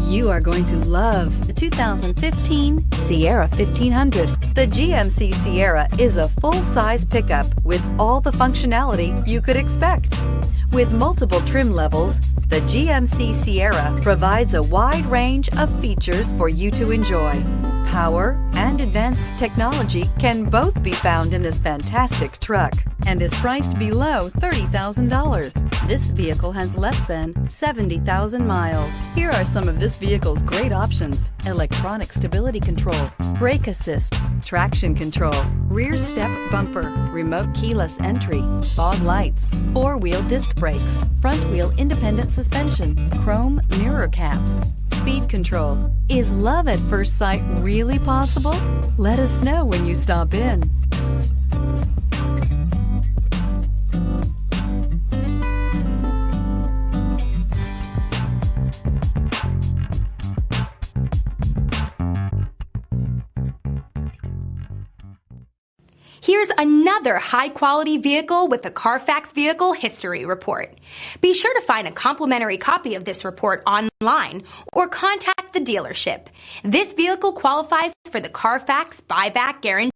You are going to love the 2015 Sierra 1500. The GMC Sierra is a full-size pickup with all the functionality you could expect. With multiple trim levels, the GMC Sierra provides a wide range of features for you to enjoy. Power and advanced technology can both be found in this fantastic truck and is priced below $30,000. This vehicle has less than 70,000 miles. Here are some of this vehicle's great options: electronic stability control, brake assist, traction control, rear step bumper, remote keyless entry, fog lights, four-wheel disc brakes, front-wheel independent suspension, chrome mirror caps, speed control. Is love at first sight really possible? Let us know when you stop in. Here's another high-quality vehicle with a Carfax Vehicle History Report. Be sure to find a complimentary copy of this report online or contact the dealership. This vehicle qualifies for the Carfax Buyback Guarantee.